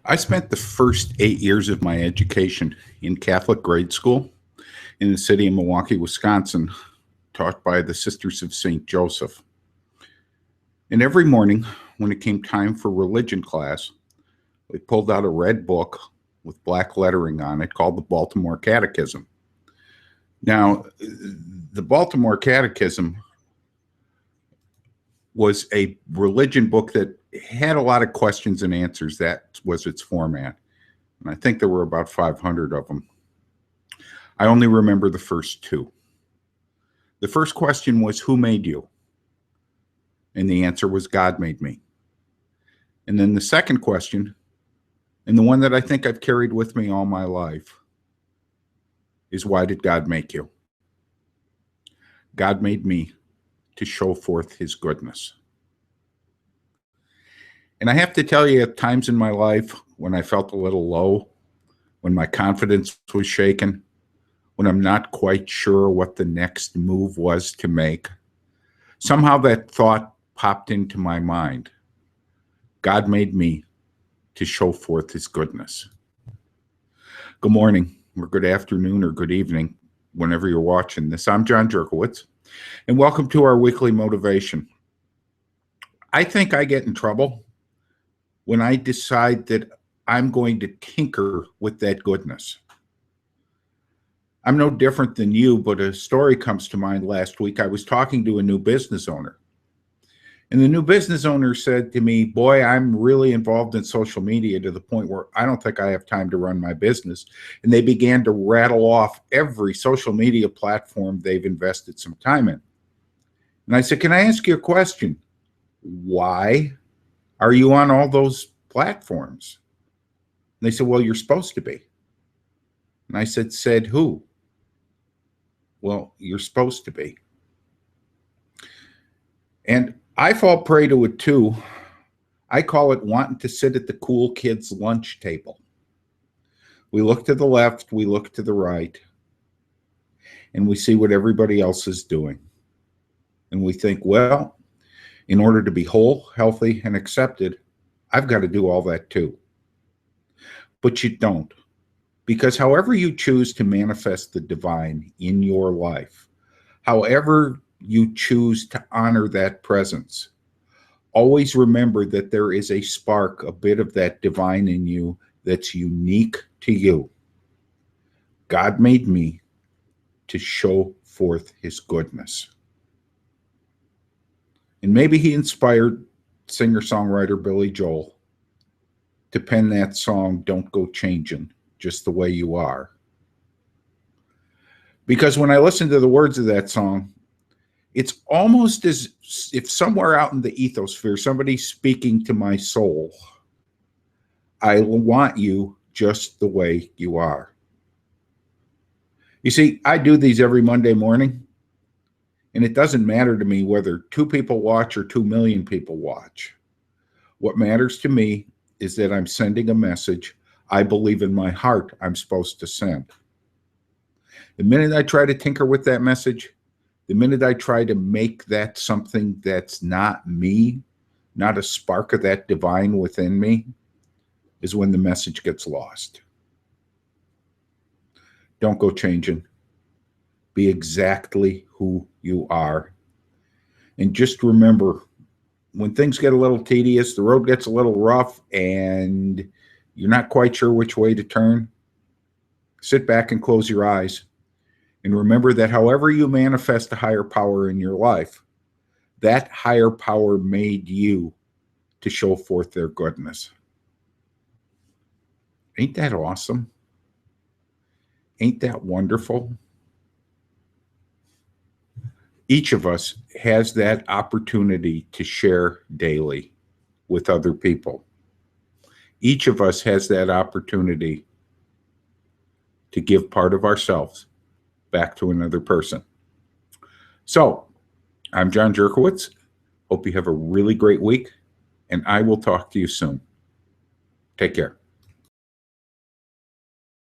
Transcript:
I spent the first 8 years of my education in Catholic grade school in the city of Milwaukee, Wisconsin, taught by the Sisters of St. Joseph. And every morning, when it came time for religion class, we pulled out a red book with black lettering on it called the Baltimore Catechism. Now, the Baltimore Catechism was a religion book that had a lot of questions and answers. That was its format. And I think there were about 500 of them. I only remember the first two. The first question was, who made you? And the answer was, God made me. And then the second question, and the one that I think I've carried with me all my life, is why did God make you? God made me to show forth his goodness. And I have to tell you, at times in my life when I felt a little low, when my confidence was shaken, when I'm not quite sure what the next move was to make, somehow that thought popped into my mind. God made me to show forth his goodness. Good morning, or good afternoon, or good evening, whenever you're watching this. I'm John Jerkowitz, and welcome to our weekly motivation. I think I get in trouble when I decide that I'm going to tinker with that goodness. I'm no different than you, but a story comes to mind last week. I was talking to a new business owner, and the new business owner said to me, boy, I'm really involved in social media to the point where I don't think I have time to run my business. And they began to rattle off every social media platform they've invested some time in. And I said, can I ask you a question? Why are you on all those platforms? And they said, well, you're supposed to be. And I said who? Well, you're supposed to be. And I fall prey to it too. I call it wanting to sit at the cool kids' lunch table. We look to the left, we look to the right, and we see what everybody else is doing. And we think, well, in order to be whole, healthy, and accepted, I've got to do all that too. But you don't. Because however you choose to manifest the divine in your life, however you choose to honor that presence, always remember that there is a spark, a bit of that divine in you that's unique to you. God made me to show forth his goodness. And maybe he inspired singer-songwriter Billy Joel to pen that song, Don't Go Changin', Just the Way You Are. Because when I listen to the words of that song, it's almost as if somewhere out in the ethosphere, somebody's speaking to my soul. I want you just the way you are. You see, I do these every Monday morning, and it doesn't matter to me whether 2 people watch or 2 million people watch. What matters to me is that I'm sending a message I believe in my heart I'm supposed to send. The minute I try to tinker with that message, the minute I try to make that something that's not me, not a spark of that divine within me, is when the message gets lost. Don't go changing. Be exactly who you are. And just remember, when things get a little tedious, the road gets a little rough, and you're not quite sure which way to turn, sit back and close your eyes. And remember that however you manifest a higher power in your life, that higher power made you to show forth their goodness. Ain't that awesome? Ain't that wonderful? Each of us has that opportunity to share daily with other people. Each of us has that opportunity to give part of ourselves back to another person. So, I'm John Jerkowitz. Hope you have a really great week, and I will talk to you soon. Take care.